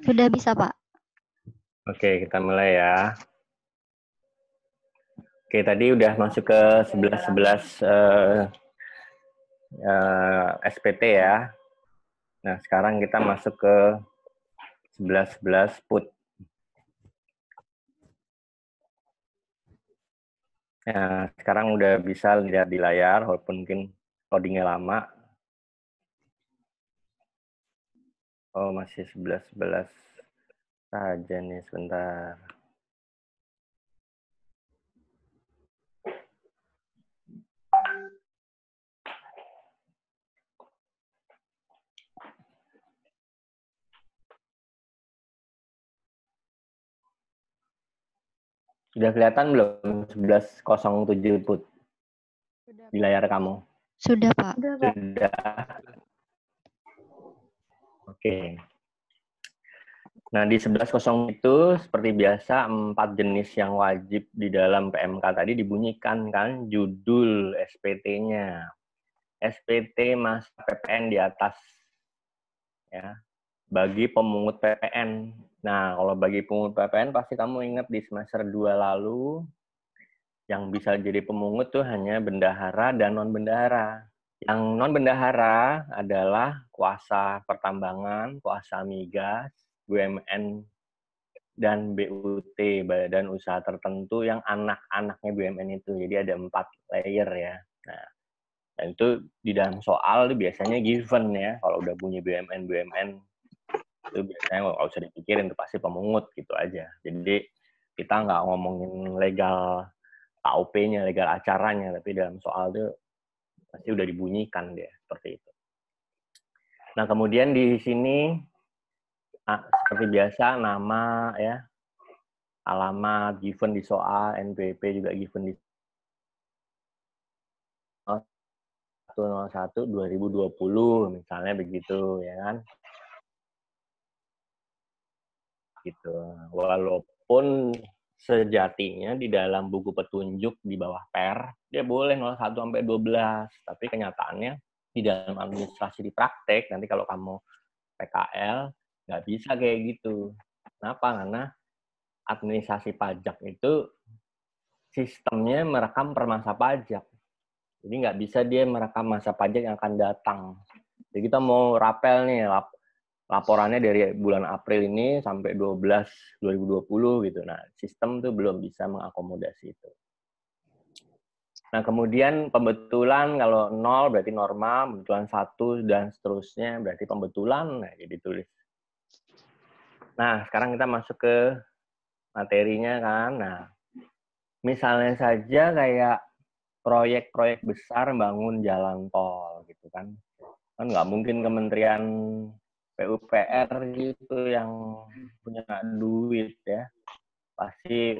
Sudah bisa, Pak. Oke, kita mulai ya. Oke, tadi udah masuk ke 11-11 SPT ya. Nah, sekarang kita masuk ke 11-11 put. Nah, sekarang udah bisa lihat di layar, walaupun mungkin loadingnya lama. Oh, masih 11-11 saja nih, sebentar. Sudah kelihatan belum 11.07 put di layar kamu? Sudah, Pak. Sudah. Oke. Nah, di 11.0 itu seperti biasa 4 jenis yang wajib di dalam PMK tadi dibunyikan kan judul SPT-nya. SPT masa PPN di atas ya. Bagi pemungut PPN. Nah, kalau bagi pemungut PPN pasti kamu ingat di semester 2 lalu yang bisa jadi pemungut tuh hanya bendahara dan non-bendahara. Yang non-bendahara adalah kuasa pertambangan, kuasa migas, BUMN, dan BUT, Badan Usaha Tertentu yang anak-anaknya BUMN itu. Jadi ada 4 layer ya. Nah, dan itu di dalam soal biasanya given ya. Kalau udah punya BUMN itu biasanya nggak usah dipikirin, itu pasti pemungut gitu aja. Jadi kita nggak ngomongin legal KUP-nya, legal acaranya, tapi dalam soal itu pasti udah dibunyikan dia seperti itu. Nah, kemudian di sini seperti biasa nama ya, alamat given di soal, NPWP juga given di 101 2020 misalnya begitu ya kan. Gitu. Walaupun sejatinya di dalam buku petunjuk di bawah PER dia boleh 01 sampai 12, tapi kenyataannya di dalam administrasi di praktek nanti kalau kamu PKL nggak bisa kayak gitu. Kenapa? Karena administrasi pajak itu sistemnya merekam per masa pajak. Jadi nggak bisa dia merekam masa pajak yang akan datang. Jadi kita mau rapel nih, laporannya dari bulan April ini sampai 12 2020 gitu. Nah, sistem tuh belum bisa mengakomodasi itu. Nah, kemudian pembetulan kalau 0 berarti norma, pembetulan 1 dan seterusnya berarti pembetulan. Nah, jadi tulis. Nah, sekarang kita masuk ke materinya kan. Nah, misalnya saja kayak proyek-proyek besar bangun jalan tol gitu kan. Kan nggak mungkin Kementerian PUPR gitu yang punya duit ya. Pasti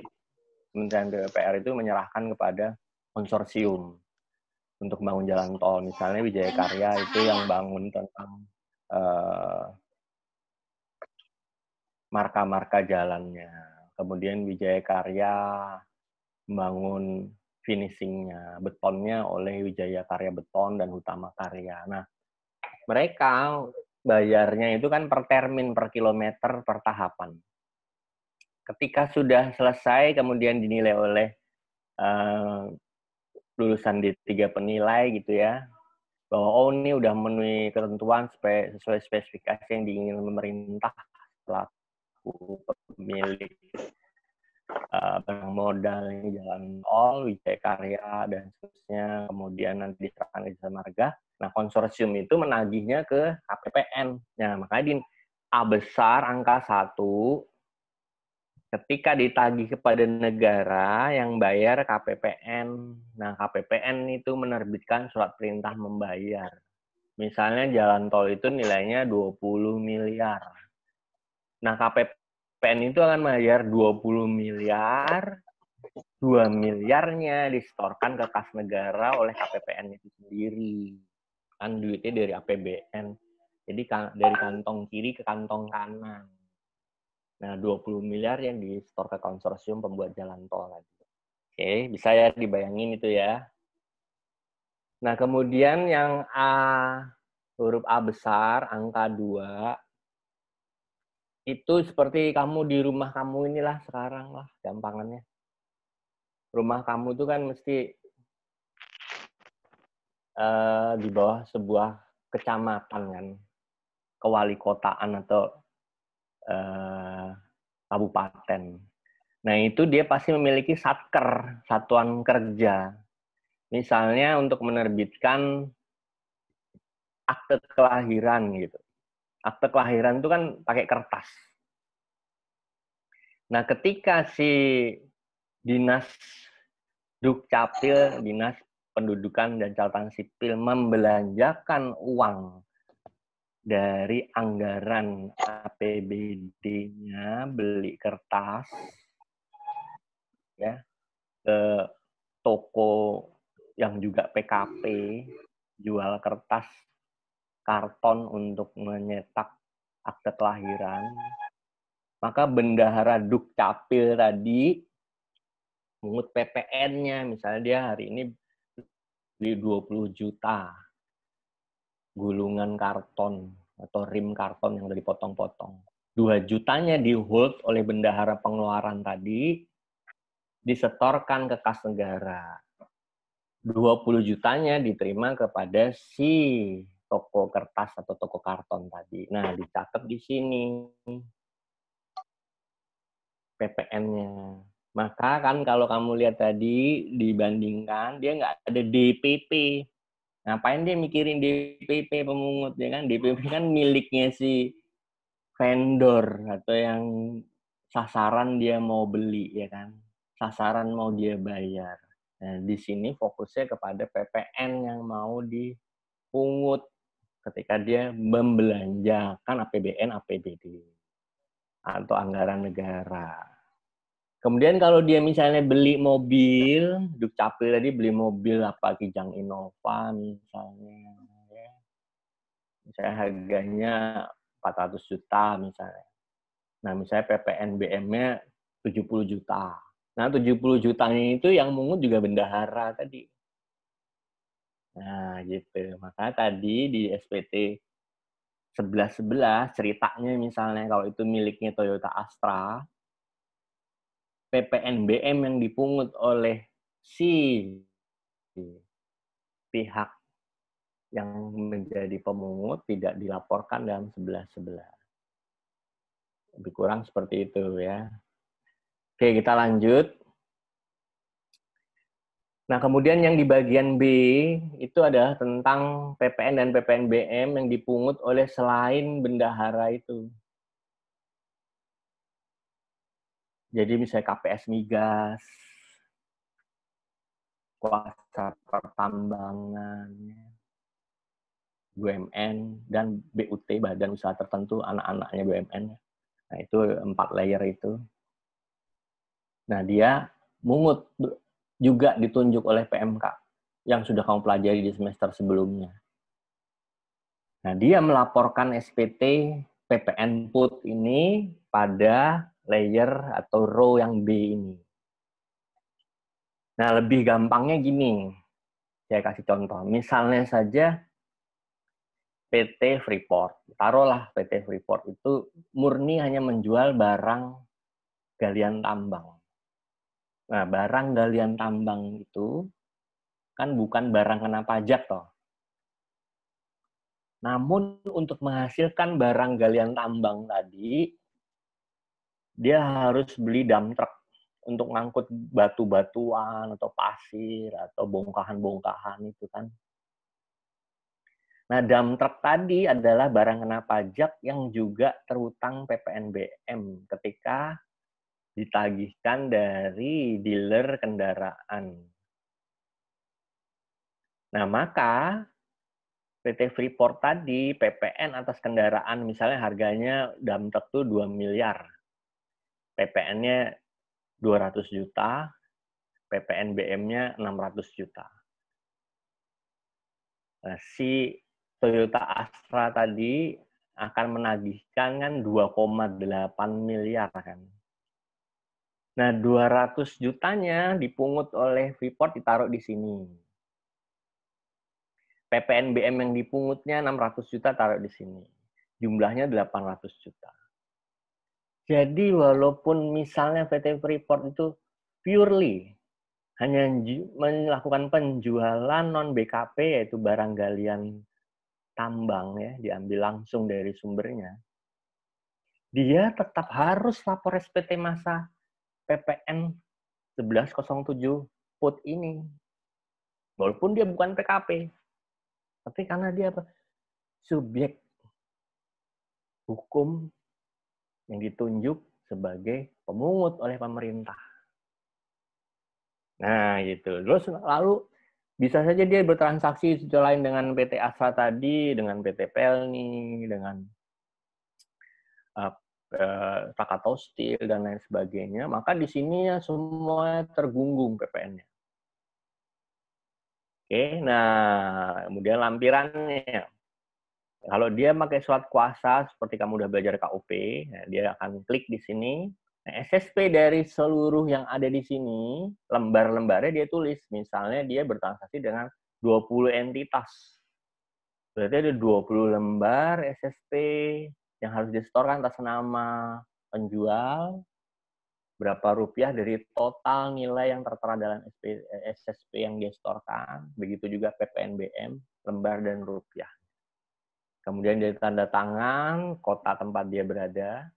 Kementerian PUPR itu menyerahkan kepada konsorsium untuk bangun jalan tol. Misalnya Wijaya Karya itu yang bangun tentang marka-marka jalannya. Kemudian Wijaya Karya membangun finishingnya, betonnya oleh Wijaya Karya Beton dan Utama Karya. Nah, mereka bayarnya itu kan per termin, per kilometer, per tahapan. Ketika sudah selesai, kemudian dinilai oleh lulusan D3 penilai gitu ya, bahwa oh ini udah memenuhi ketentuan sesuai spesifikasi yang diinginkan pemerintah selaku pemilik barang modal ini jalan tol, Wijaya Karya dan seterusnya, kemudian nanti diserahkan ke Jasa Marga. Nah, konsorsium itu menagihnya ke KPPN. Nah, makanya di A besar angka 1 ketika ditagih kepada negara yang bayar KPPN. Nah, KPPN itu menerbitkan surat perintah membayar. Misalnya jalan tol itu nilainya 20 miliar. Nah, KPPN itu akan bayar 20 miliar, 2 miliarnya disetorkan ke kas negara oleh KPPN itu sendiri. Kan duitnya dari APBN. Jadi dari kantong kiri ke kantong kanan. Nah, 20 miliar yang disetor ke konsorsium pembuat jalan tol tadi. Oke, bisa ya dibayangin itu ya. Nah, kemudian yang A huruf A besar, angka 2, itu seperti kamu di rumah kamu inilah sekarang lah, gampangannya. Rumah kamu itu kan mesti di bawah sebuah kecamatan kan, kewalikotaan atau kabupaten. Nah, itu dia pasti memiliki satker, satuan kerja. Misalnya untuk menerbitkan akte kelahiran gitu. Akte kelahiran itu kan pakai kertas. Nah, ketika si dinas Dukcapil, Dinas Pendudukan dan Catatan Sipil, membelanjakan uang dari anggaran APBD-nya beli kertas ya ke toko yang juga PKP jual kertas karton untuk menyetak akte kelahiran, maka bendahara Dukcapil tadi mengut PPN-nya, misalnya dia hari ini beli 20 juta gulungan karton atau rim karton yang udah dipotong-potong. 2 jutanya di hold oleh bendahara pengeluaran tadi, disetorkan ke kas negara. 20 jutanya diterima kepada si toko kertas atau toko karton tadi. Nah, dicatat di sini PPN-nya. Maka kan kalau kamu lihat tadi, dibandingkan, dia nggak ada DPP. Ngapain dia mikirin DPP pemungut, ya kan? DPP kan miliknya si vendor atau yang sasaran dia mau beli, ya kan? Sasaran mau dia bayar. Nah, di sini fokusnya kepada PPN yang mau dipungut ketika dia membelanjakan APBN, APBD atau anggaran negara. Kemudian kalau dia misalnya beli mobil, Dukcapil tadi beli mobil apa Kijang Innova misalnya, ya. Misalnya harganya 400 juta misalnya. Nah, misalnya PPNBM-nya 70 juta. Nah, 70 jutanya itu yang mungut juga bendahara tadi. Nah, gitu. Maka tadi di SPT 1111 ceritanya misalnya kalau itu miliknya Toyota Astra, PPNBM yang dipungut oleh si pihak yang menjadi pemungut tidak dilaporkan dalam 1111. Lebih kurang seperti itu ya. Oke, kita lanjut. Nah, kemudian yang di bagian B itu adalah tentang PPN dan PPNBM yang dipungut oleh selain bendahara itu. Jadi misalnya KPS Migas, kuasa pertambangan, BUMN, dan BUT, Badan Usaha Tertentu, anak-anaknya BUMN. Nah, itu 4 layer itu. Nah, dia mungut juga ditunjuk oleh PMK yang sudah kamu pelajari di semester sebelumnya. Nah, dia melaporkan SPT PPN Put ini pada layer atau row yang B ini. Nah, lebih gampangnya gini, saya kasih contoh. Misalnya saja PT Freeport. Taruhlah PT Freeport itu murni hanya menjual barang galian tambang. Nah, barang galian tambang itu kan bukan barang kena pajak toh. Namun untuk menghasilkan barang galian tambang tadi, dia harus beli dump truck untuk ngangkut batu-batuan atau pasir atau bongkahan-bongkahan itu kan. Nah, dump truck tadi adalah barang kena pajak yang juga terutang PPNBM ketika ditagihkan dari dealer kendaraan. Nah, maka PT Freeport tadi, PPN atas kendaraan, misalnya harganya dump truck itu 2 miliar. PPN-nya 200 juta, PPNBM-nya 600 juta. Nah, si Toyota Astra tadi akan menagihkan kan 2,8 miliar kan. Nah, 200 jutanya dipungut oleh Freeport ditaruh di sini. PPNBM yang dipungutnya 600 juta taruh di sini. Jumlahnya 800 juta. Jadi walaupun misalnya PT Freeport itu purely hanya melakukan penjualan non BKP, yaitu barang galian tambang ya, diambil langsung dari sumbernya, dia tetap harus lapor SPT masa PPN 1107 PUT ini. Walaupun dia bukan PKP. Tapi karena dia apa? Subjek hukum yang ditunjuk sebagai pemungut oleh pemerintah. Nah, gitu. Terus lalu bisa saja dia bertransaksi lain dengan PT Astra tadi, dengan PT Pelni, dengan Krakatau Steel dan lain sebagainya, maka di sini ya semua tergunggung PPN-nya. Oke, nah kemudian lampirannya. Kalau dia pakai surat kuasa seperti kamu udah belajar KUP, nah dia akan klik di sini. Nah, SSP dari seluruh yang ada di sini, lembar-lembarnya dia tulis. Misalnya dia bertransaksi dengan 20 entitas. Berarti ada 20 lembar SSP yang harus disetorkan atas nama penjual, berapa rupiah dari total nilai yang tertera dalam SSP yang dia setorkan. Begitu juga PPNBM, lembar dan rupiah. Kemudian dia tanda tangan kota tempat dia berada.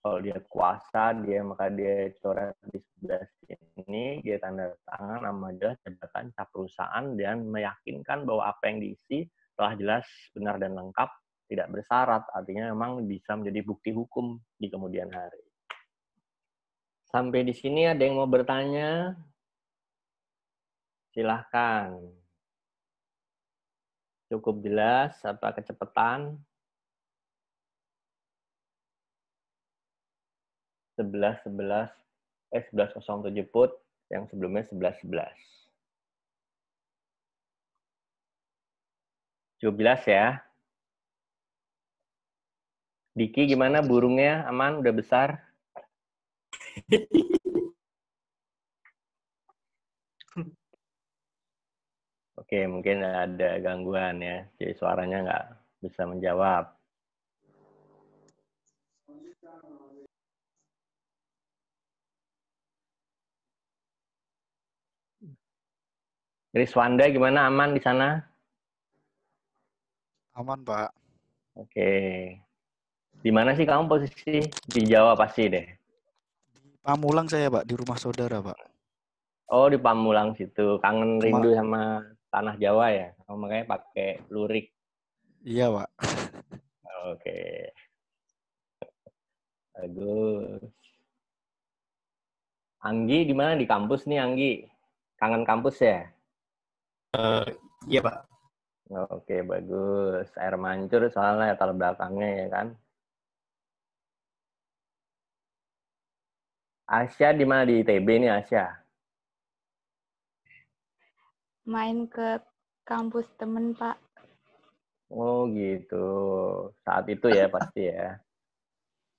Kalau dia kuasa, maka dia coret di sebelah sini, dia tanda tangan nama jelas jabatan cap perusahaan dan meyakinkan bahwa apa yang diisi telah jelas, benar dan lengkap, tidak bersyarat. Artinya memang bisa menjadi bukti hukum di kemudian hari. Sampai di sini ada yang mau bertanya? Silahkan. Cukup jelas apa kecepatan? 1107 put, yang sebelumnya 1111. Cukup jelas ya. Diki gimana burungnya? Aman? Udah besar? Oke, mungkin ada gangguan ya. Jadi suaranya nggak bisa menjawab. Riswanda gimana? Aman di sana? Aman, Pak. Oke. Di mana sih kamu posisi? Di Jawa pasti deh. Di Pamulang saya, Pak, di rumah saudara, Pak. Oh, di Pamulang situ. Kangen rindu sama tanah Jawa ya? Oh, makanya pakai lurik. Iya, Pak. Oke. Bagus. Anggi di mana? Di kampus nih, Anggi. Kangen kampus ya? Iya, Pak. Oke, bagus. Air mancur soalnya latar belakangnya ya kan? Asya di mana? Di ITB nih, Asya? Main ke kampus temen, Pak. Oh, gitu. Saat itu ya pasti ya.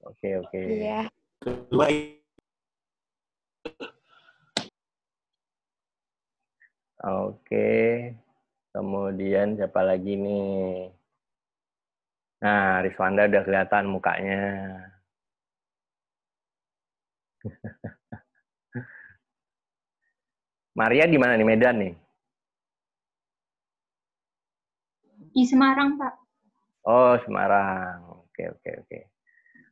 Oke, oke. Iya. Oke. Kemudian siapa lagi nih? Nah, Riswanda udah kelihatan mukanya. Maria di mana nih? Medan nih? Di Semarang, Pak. Oh, Semarang. Oke, oke, oke.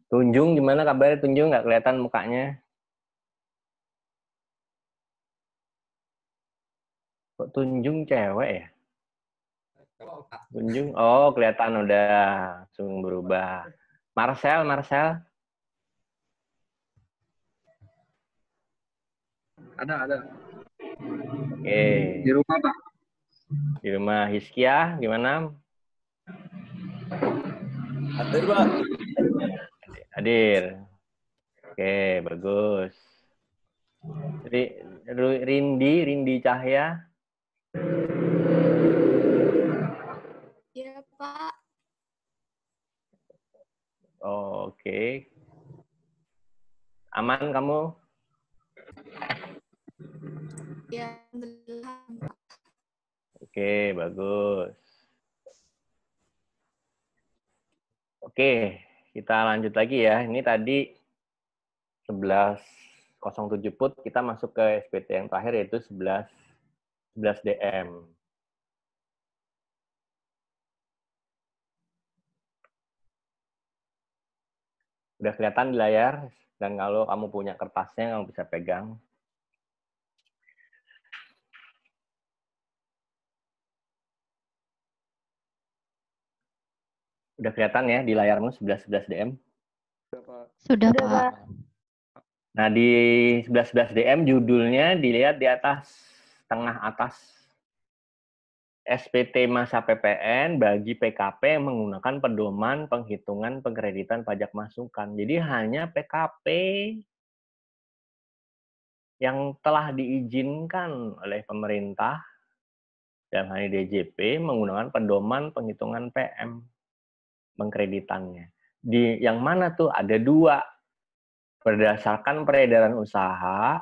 Tunjung gimana kabarnya? Tunjung nggak kelihatan mukanya? Kok Tunjung cewek ya? Tunjung, oh kelihatan udah langsung berubah. Marcel, Marcel? Ada. Oke. Di rumah, Pak. Di rumah. Hiskia gimana? Hadir, Pak. Hadir. Oke, bagus. Rindi Cahya. Iya, Pak. Oh, oke. Aman kamu? Ya, Alhamdulillah, Pak. Oke, bagus. Oke, kita lanjut lagi ya. Ini tadi 11.07 put, kita masuk ke SPT yang terakhir yaitu 11 DM. Udah kelihatan di layar, dan kalau kamu punya kertasnya, kamu bisa pegang. Udah kelihatan ya di layarmu 11 DM? Sudah, Udah, Pak. Pak. Nah, di 11 DM judulnya dilihat di atas, tengah atas. SPT masa PPN bagi PKP yang menggunakan pedoman penghitungan pengkreditan pajak masukan. Jadi hanya PKP yang telah diizinkan oleh pemerintah dan hanya DJP menggunakan pedoman penghitungan PM pengkreditannya. Di yang mana tuh ada 2, berdasarkan peredaran usaha,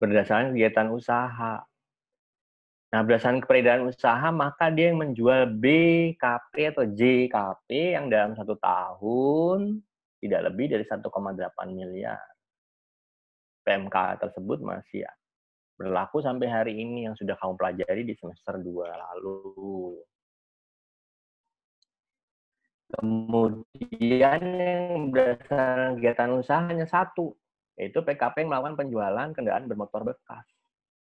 berdasarkan kegiatan usaha. Nah, berdasarkan peredaran usaha, maka dia yang menjual BKP atau JKP yang dalam 1 tahun tidak lebih dari 1,8 miliar. PMK tersebut masih berlaku sampai hari ini yang sudah kamu pelajari di semester 2 lalu. Kemudian yang berdasarkan kegiatan usaha hanya 1, yaitu PKP yang melakukan penjualan kendaraan bermotor bekas.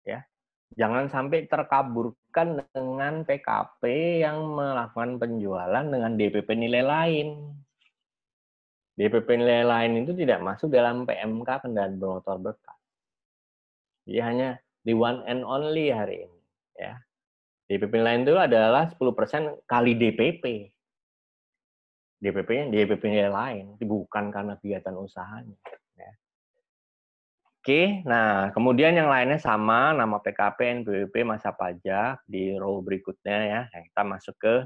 Ya. Jangan sampai terkaburkan dengan PKP yang melakukan penjualan dengan DPP nilai lain. DPP nilai lain itu tidak masuk dalam PMK kendaraan bermotor bekas. Jadi hanya the one and only hari ini. Ya. DPP nilai itu adalah 10% kali DPP. DPP-nya DPP nilai lain, bukan karena kegiatan usahanya. Ya. Oke, nah kemudian yang lainnya sama, nama PKP, NPWP, masa pajak di row berikutnya ya. Kita masuk ke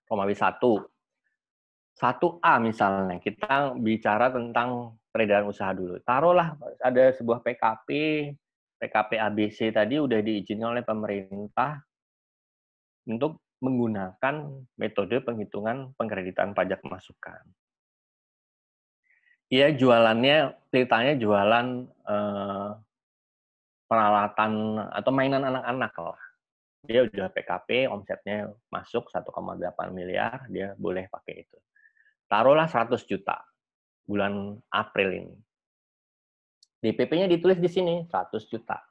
Romawi 1. 1A misalnya, kita bicara tentang peredaran usaha dulu. Taruhlah ada sebuah PKP ABC tadi udah diizinkan oleh pemerintah untuk menggunakan metode penghitungan pengkreditan pajak masukan. Iya, jualannya, ceritanya jualan peralatan atau mainan anak-anak lah. Dia udah PKP, omsetnya masuk 1,8 miliar, dia boleh pakai itu. Taruhlah 100 juta bulan April ini. DPP-nya ditulis di sini, 100 juta.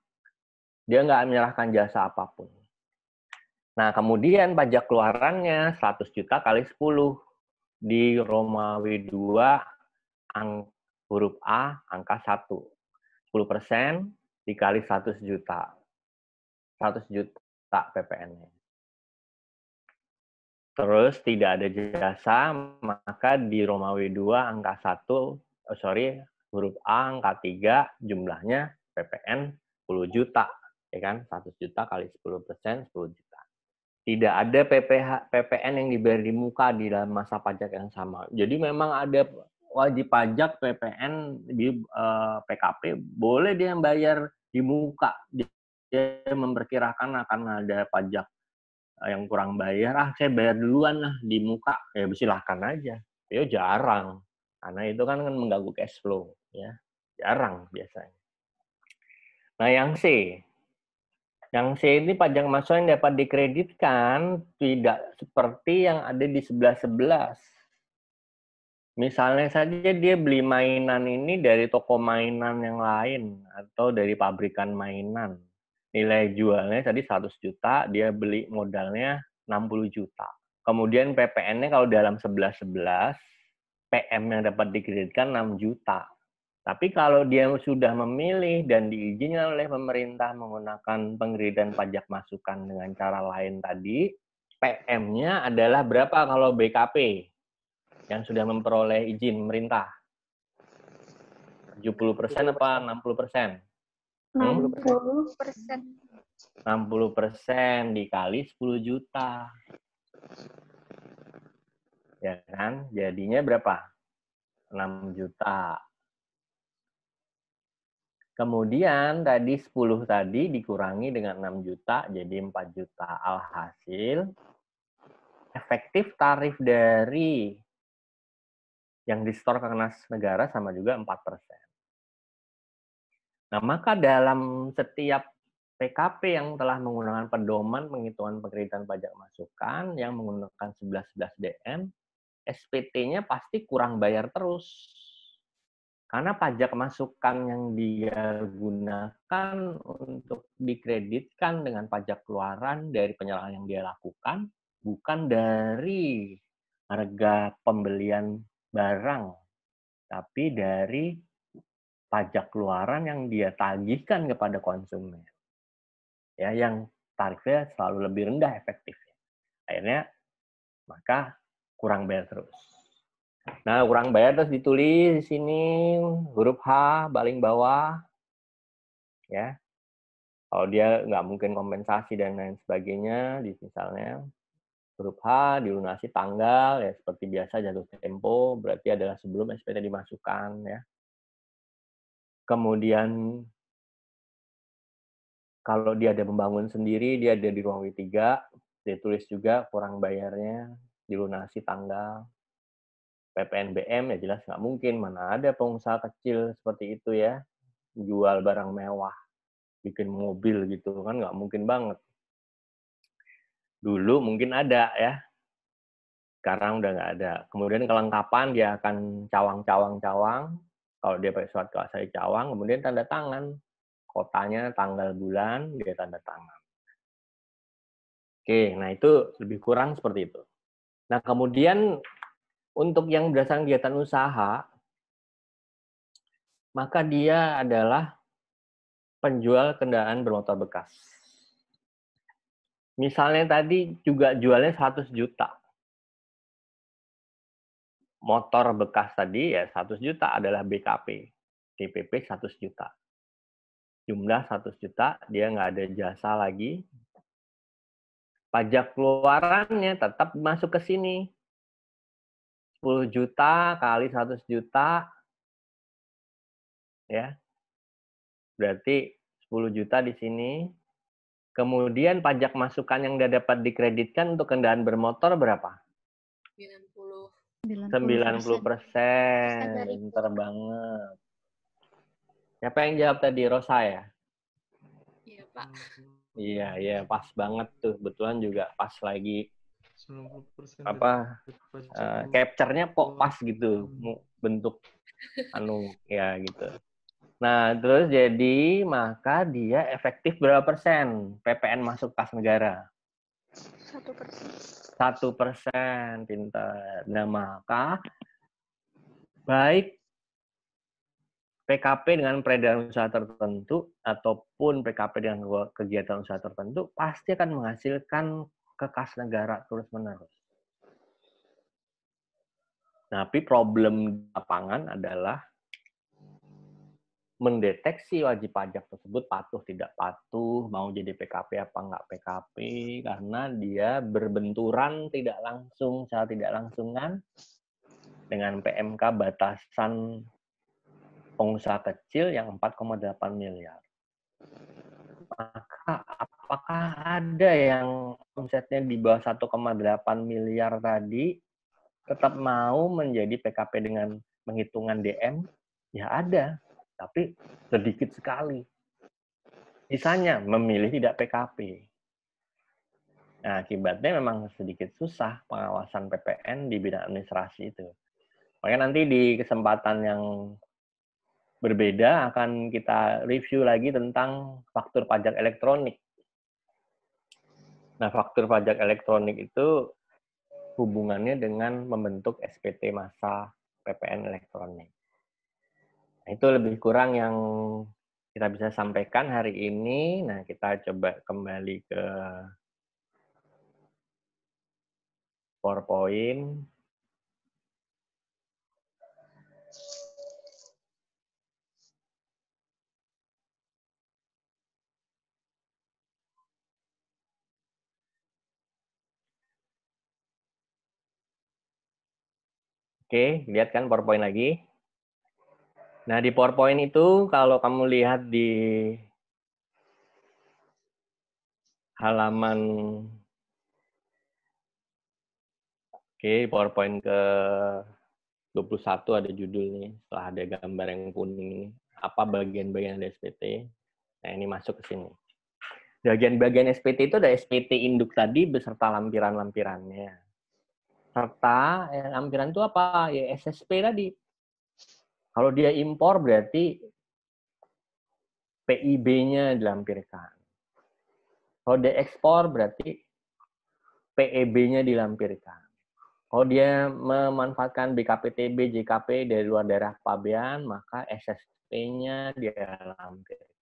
Dia nggak menyerahkan jasa apapun. Nah, kemudian pajak keluarannya 100 juta kali 10. Di Romawi 2, huruf A, angka 1. 10% dikali 100 juta. 100 juta PPN-nya. Terus tidak ada jasa, maka di Romawi 2 angka 1, huruf A angka 3, jumlahnya PPN 10 juta. Ya kan? 100 juta kali 10%, 10 juta. Tidak ada PPN yang dibayar di muka di dalam masa pajak yang sama. Jadi memang ada wajib pajak PPN di PKP, boleh dia bayar di muka. Dia memperkirakan akan ada pajak yang kurang bayar, saya bayar duluan lah di muka. Ya silahkan aja. Ya jarang. Karena itu kan mengganggu cash flow. Ya. Jarang biasanya. Nah yang C. Yang C ini pajak masukan yang dapat dikreditkan tidak seperti yang ada di 11.11. Misalnya saja dia beli mainan ini dari toko mainan yang lain atau dari pabrikan mainan. Nilai jualnya tadi 100 juta, dia beli modalnya 60 juta. Kemudian PPN-nya kalau dalam 11.11, PM yang dapat dikreditkan 6 juta. Tapi kalau dia sudah memilih dan diizinkan oleh pemerintah menggunakan pengkreditan pajak masukan dengan cara lain tadi, PM-nya adalah berapa kalau BKP yang sudah memperoleh izin pemerintah? 70% apa 60%? 60%. 60% dikali 10 juta. Ya kan? Jadinya berapa? 6 juta. Kemudian tadi 10 tadi dikurangi dengan 6 juta, jadi 4 juta. Alhasil, efektif tarif dari yang disetor ke kas negara sama juga 4%. Nah, maka dalam setiap PKP yang telah menggunakan pedoman penghitungan penkreditan pajak masukan yang menggunakan 11 DM, SPT-nya pasti kurang bayar terus. Karena pajak masukan yang dia gunakan untuk dikreditkan dengan pajak keluaran dari penyerahan yang dia lakukan, bukan dari harga pembelian barang, tapi dari pajak keluaran yang dia tagihkan kepada konsumen. Ya, yang tarifnya selalu lebih rendah efektifnya. Akhirnya, maka kurang bayar terus. Nah, kurang bayar terus ditulis di sini huruf H paling bawah, ya. Kalau dia nggak mungkin kompensasi dan lain sebagainya, di misalnya huruf H dilunasi tanggal, ya seperti biasa jatuh tempo, berarti adalah sebelum SPT dimasukkan, ya. Kemudian kalau dia ada membangun sendiri, dia ada di ruang W3, dia tulis juga kurang bayarnya, dilunasi tanggal. PPNBM ya jelas nggak mungkin, mana ada pengusaha kecil seperti itu ya, jual barang mewah, bikin mobil gitu kan nggak mungkin banget. Dulu mungkin ada ya, sekarang udah nggak ada. Kemudian kelengkapan dia akan cawang-cawang-cawang, kalau dia pakai surat kuasa cawang, kemudian tanda tangan, kotanya, tanggal, bulan, dia tanda tangan. Oke, nah itu lebih kurang seperti itu. Nah kemudian untuk yang berdasarkan kegiatan usaha, maka dia adalah penjual kendaraan bermotor bekas. Misalnya tadi juga jualnya 100 juta. Motor bekas tadi ya 100 juta adalah BKP. DPP 100 juta. Jumlah 100 juta, dia nggak ada jasa lagi. Pajak keluarannya tetap masuk ke sini. 10 juta kali 100 juta, ya. Berarti 10 juta di sini. Kemudian pajak masukan yang dia dapat dikreditkan untuk kendaraan bermotor berapa? 90%. 90%. Pinter banget. Siapa yang jawab tadi? Rosa ya? Iya, Pak. Iya, pas banget tuh. Kebetulan juga pas lagi 90% capture-nya kok pas gitu. Bentuk ya gitu. Nah, terus jadi maka dia efektif berapa persen PPN masuk kas negara? 1%. 1%, pintar. Nah, maka baik PKP dengan peredaran usaha tertentu ataupun PKP dengan kegiatan usaha tertentu pasti akan menghasilkan ke kas negara terus-menerus. Tapi problem di lapangan adalah mendeteksi wajib pajak tersebut patuh tidak patuh, mau jadi PKP apa nggak PKP, karena dia berbenturan tidak langsung, secara tidak langsungan dengan PMK batasan pengusaha kecil yang 4,8 miliar. Maka apakah ada yang omsetnya di bawah 1,8 miliar tadi tetap mau menjadi PKP dengan penghitungan DM? Ya ada, tapi sedikit sekali. Sisanya memilih tidak PKP. Nah, akibatnya memang sedikit susah pengawasan PPN di bidang administrasi itu. Makanya nanti di kesempatan yang berbeda akan kita review lagi tentang faktur pajak elektronik. Nah, faktur pajak elektronik itu hubungannya dengan membentuk SPT massa PPN elektronik. Nah, itu lebih kurang yang kita bisa sampaikan hari ini. Nah, kita coba kembali ke PowerPoint. Oke, lihat kan PowerPoint lagi. Nah, di PowerPoint itu kalau kamu lihat di halaman PowerPoint ke 21 ada judul nih, setelah ada gambar yang kuning ini, apa bagian-bagian dari SPT. Nah, ini masuk ke sini. Bagian-bagian SPT itu ada SPT induk tadi beserta lampiran-lampirannya. Serta lampiran itu apa? Ya SSP tadi. Kalau dia impor berarti PIB-nya dilampirkan. Kalau dia ekspor berarti PEB-nya dilampirkan. Kalau dia memanfaatkan BKPTB, JKP dari luar daerah kepabean, maka SSP-nya dia lampirkan.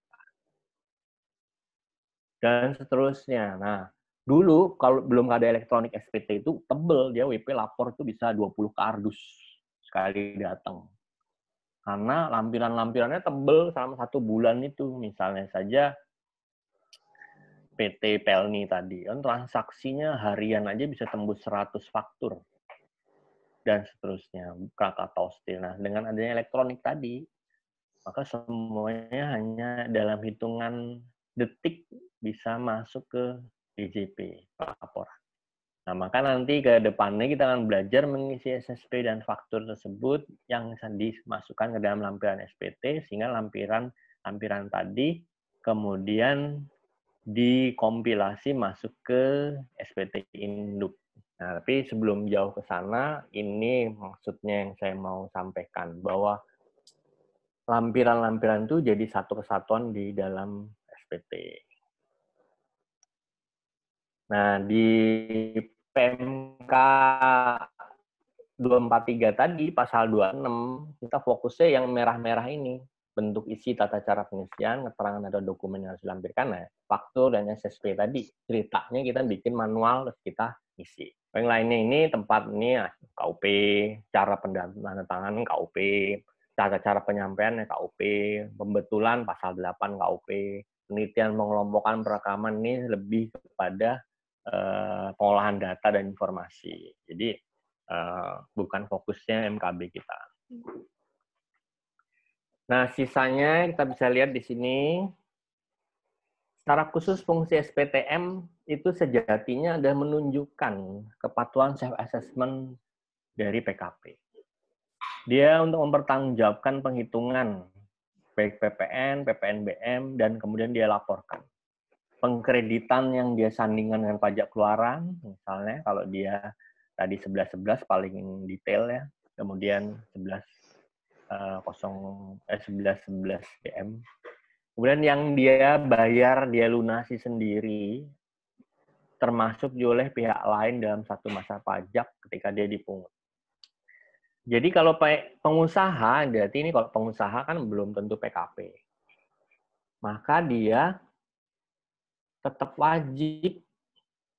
Dan seterusnya. Nah, dulu kalau belum ada elektronik SPT itu tebel, dia WP lapor itu bisa 20 kardus sekali datang. Karena lampiran-lampirannya tebel selama 1 bulan itu. Misalnya saja PT Pelni tadi, kan transaksinya harian aja bisa tembus 100 faktur. Dan seterusnya, Krakatau Steel. Nah, dengan adanya elektronik tadi, maka semuanya hanya dalam hitungan detik bisa masuk ke DJP, laporan. Nah, maka nanti ke depannya kita akan belajar mengisi SSP dan faktur tersebut yang bisa dimasukkan ke dalam lampiran SPT, sehingga lampiran tadi kemudian dikompilasi masuk ke SPT induk. Nah, tapi sebelum jauh ke sana, ini maksudnya yang saya mau sampaikan, bahwa lampiran-lampiran itu jadi satu kesatuan di dalam SPT. Nah, di PMK 243 tadi, pasal 26, kita fokusnya yang merah-merah ini. Bentuk isi, tata cara pengisian, keterangan atau dokumen yang harus dilampirkan. Nah, faktur dan SSP tadi. Ceritanya kita bikin manual, terus kita isi. Yang lainnya ini, tempat ini KUP, cara penandatanganan KUP, tata cara penyampaian KUP, pembetulan pasal 8 KUP, penelitian pengelompokan perekaman ini lebih kepada pengolahan data dan informasi. Jadi bukan fokusnya MKB kita. Nah, sisanya kita bisa lihat di sini. Secara khusus fungsi SPTM itu sejatinya ada menunjukkan kepatuhan self-assessment dari PKP. Dia untuk mempertanggungjawabkan penghitungan baik PPN, PPNBM, dan kemudian dia laporkan. Pengkreditan yang dia sandingkan dengan pajak keluaran, misalnya kalau dia tadi 11.11 paling detail ya, kemudian 11.11 DM. Kemudian yang dia bayar, dia lunasi sendiri, termasuk oleh pihak lain dalam satu masa pajak ketika dia dipungut. Jadi kalau pengusaha, berarti ini kalau pengusaha kan belum tentu PKP. Maka dia tetap wajib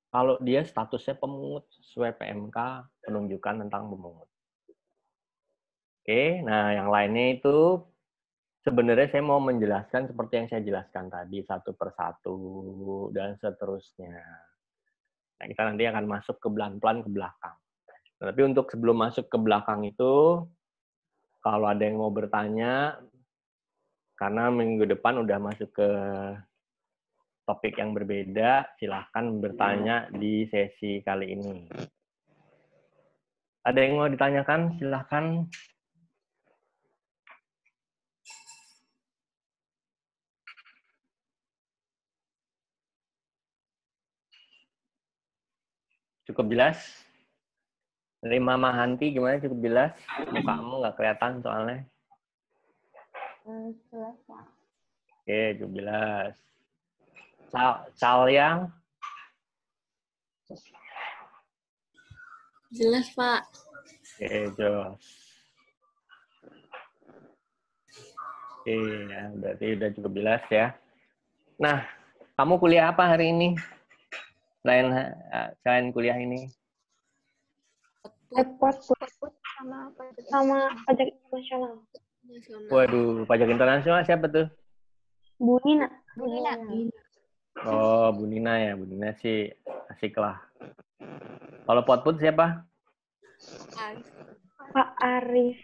kalau dia statusnya pemungut sesuai PMK penunjukan tentang pemungut. Oke, nah yang lainnya itu sebenarnya saya mau menjelaskan seperti yang saya jelaskan tadi satu persatu dan seterusnya. Nah, kita nanti akan masuk ke pelan-pelan ke belakang. Tapi untuk sebelum masuk ke belakang itu, kalau ada yang mau bertanya, karena minggu depan udah masuk ke topik yang berbeda, silahkan bertanya di sesi kali ini. Ada yang mau ditanyakan? Silahkan. Cukup jelas? Dari Mama Hanti gimana, cukup jelas? Mukamu nggak kelihatan soalnya. Jelas, Pak. Oke, cukup jelas. Calyang? Jelas, Pak. Oke, jelas. Oke, ya, berarti udah cukup jelas ya. Nah, kamu kuliah apa hari ini? Selain kuliah ini? sama pajak internasional. Waduh, pajak internasional siapa tuh? Bu Nina. Oh, Bu Nina ya. Bu Nina sih asik lah. Kalau Potput siapa? Pak Arif.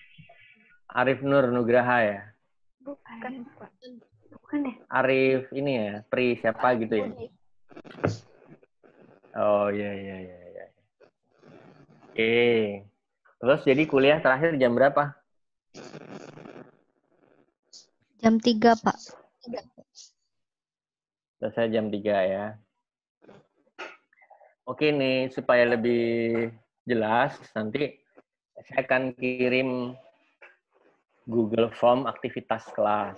Arif Nur Nugraha ya? Bukan, Pak. Bukan deh. Arif ini ya, Pri siapa gitu ya? Oh iya. Oke. Terus jadi kuliah terakhir jam berapa? Jam 3, Pak. Selesai jam 3 ya. Oke nih, supaya lebih jelas, nanti saya akan kirim Google Form aktivitas kelas.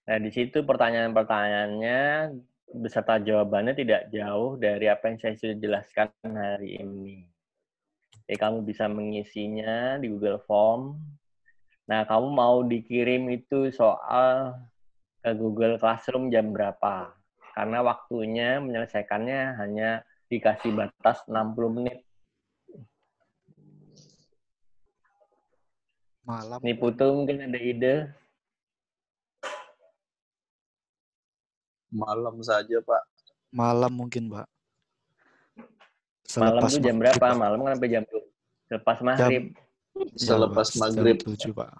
Nah, di situ pertanyaan-pertanyaannya beserta jawabannya tidak jauh dari apa yang saya sudah jelaskan hari ini. Jadi kamu bisa mengisinya di Google Form. Nah, kamu mau dikirim itu soal ke Google Classroom jam berapa? Karena waktunya menyelesaikannya hanya dikasih batas 60 menit. Malam. Nih Putu mungkin ada ide? Malam saja, Pak. Malam mungkin, Pak. Malam Selepas tuh jam maghrib, berapa? Pak. Malam kan sampai jam 2. Selepas maghrib. Selepas Pak. maghrib. Jam 7, Pak.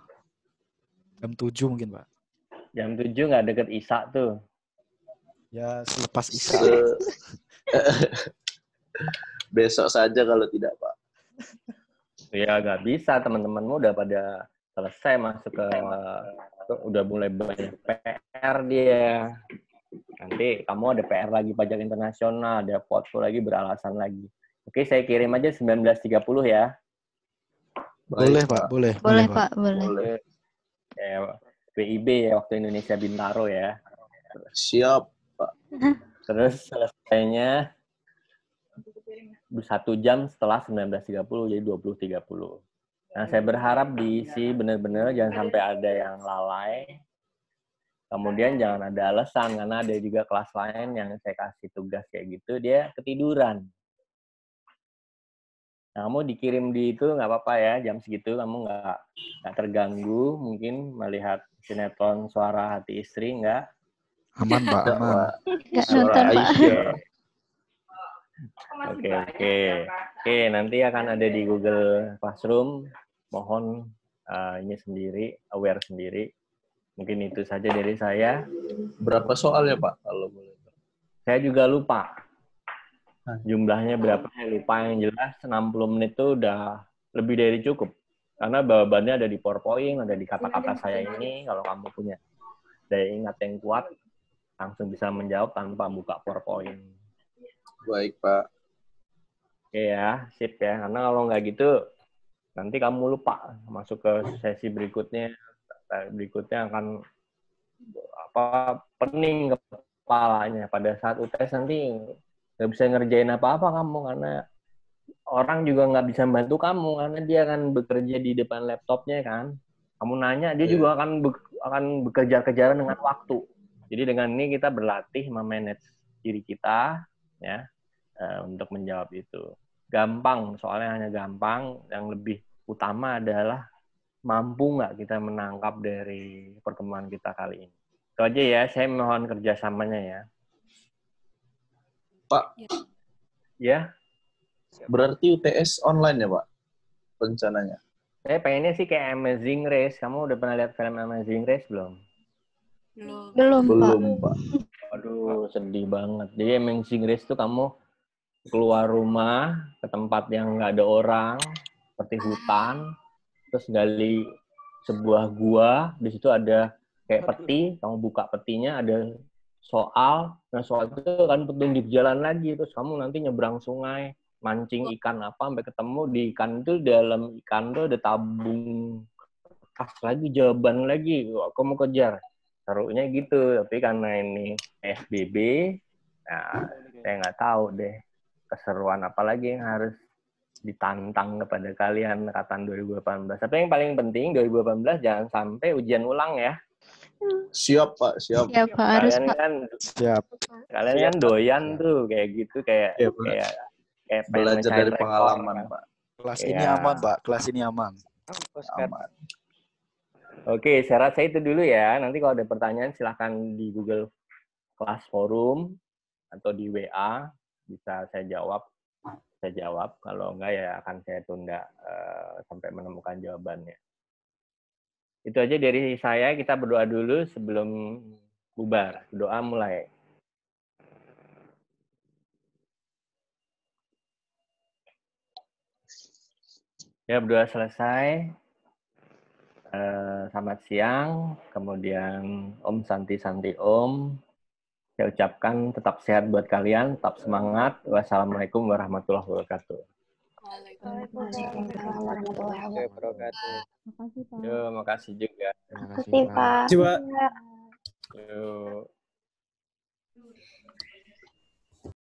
Jam 7 mungkin, Pak. Jam 7 nggak deket Isya tuh. Ya, selepas Isya. Besok saja kalau tidak, Pak. Ya nggak bisa, teman-temanmu udah pada selesai masuk ke udah mulai banyak PR dia. Nanti kamu ada PR lagi pajak internasional, ada foto lagi, beralasan lagi. Oke, saya kirim aja 19.30 ya. Boleh, Baik, Pak. Boleh, Boleh, Pak. Pak. Boleh. Boleh. Ya, WIB ya, waktu Indonesia Bintaro ya. Siap. Terus selesainya 1 jam setelah 19.30, jadi 20.30. Nah, saya berharap diisi benar-benar, jangan sampai ada yang lalai. Kemudian jangan ada alasan, karena ada juga kelas lain yang saya kasih tugas kayak gitu, dia ketiduran. Nah, kamu dikirim di itu nggak apa-apa ya, jam segitu kamu nggak terganggu, mungkin melihat sinetron Suara Hati Istri, nggak? Aman, Pak. Aman. Nggak Suara nonton, Pak. Aisyah. Oke, nanti akan ada di Google Classroom. Mohon ini sendiri, aware sendiri. Mungkin itu saja dari saya. Berapa soalnya, Pak? Kalau boleh. Saya juga lupa. Jumlahnya berapa saya lupa. Yang jelas 60 menit itu udah lebih dari cukup. Karena jawabannya ada di PowerPoint, ada di kata-kata saya ini. Kalau kamu punya daya ingat yang kuat, langsung bisa menjawab tanpa buka PowerPoint. Baik, Pak. Oke ya, sip ya. Karena kalau nggak gitu, nanti kamu lupa masuk ke sesi berikutnya. Berikutnya akan pening kepalanya. Pada saat UTS nanti nggak bisa ngerjain apa-apa kamu, karena orang juga nggak bisa bantu kamu, karena dia akan bekerja di depan laptopnya kan. Kamu nanya, dia juga akan bekerja-kejaran dengan waktu. Jadi dengan ini kita berlatih memanage diri kita ya untuk menjawab itu. Gampang, soalnya hanya gampang. Yang lebih utama adalah mampu nggak kita menangkap dari pertemuan kita kali ini. Itu aja ya, saya mohon kerjasamanya ya. Pak, Ya, berarti UTS online ya, Pak? Rencananya. saya pengennya sih kayak Amazing Race. Kamu udah pernah lihat film Amazing Race belum? Belum, Pak. Belum, Pak. Aduh, sedih banget. Jadi Amazing Race tuh kamu keluar rumah ke tempat yang nggak ada orang, seperti hutan, terus gali sebuah gua, di situ ada kayak peti, kamu buka petinya, ada soal, nah soal itu kan petunjuk jalan lagi, terus kamu nanti nyebrang sungai, mancing ikan apa, sampai ketemu di ikan itu, dalam ikan itu ada tabung kertas lagi, jawaban lagi, kamu kejar. Serunya gitu, tapi karena ini PSBB, nah saya nggak tahu deh keseruan apa lagi yang harus ditantang kepada kalian angkatan 2018. Tapi yang paling penting 2018 jangan sampai ujian ulang ya. Siap, Pak. Siap. Ya, Pak. Harus, Kalian Pak. kan Siap. kalian kan doyan tuh kayak gitu, kayak Iya, Pak. kayak pengen Belajar mecahin dari rekor, pengalaman, kan. Pak. Kelas Iya. ini aman, Pak. Kelas ini aman. Aman. Oke, saya rasa itu dulu ya. Nanti kalau ada pertanyaan silahkan di Google Class Forum atau di WA, bisa saya jawab. Kalau enggak ya akan saya tunda sampai menemukan jawabannya. Itu aja dari saya. Kita berdoa dulu sebelum bubar. Doa mulai. Ya, berdoa selesai. Selamat siang. Kemudian Om Santi Santi Om. Saya ucapkan tetap sehat buat kalian. Tetap semangat. Wassalamualaikum warahmatullahi wabarakatuh. Waalaikumsalam warahmatullahi wabarakatuh. Makasih, Pak. Yo, makasih juga. Terima kasih, Makasih, Pak. Pak. Coba. Iya. Yo.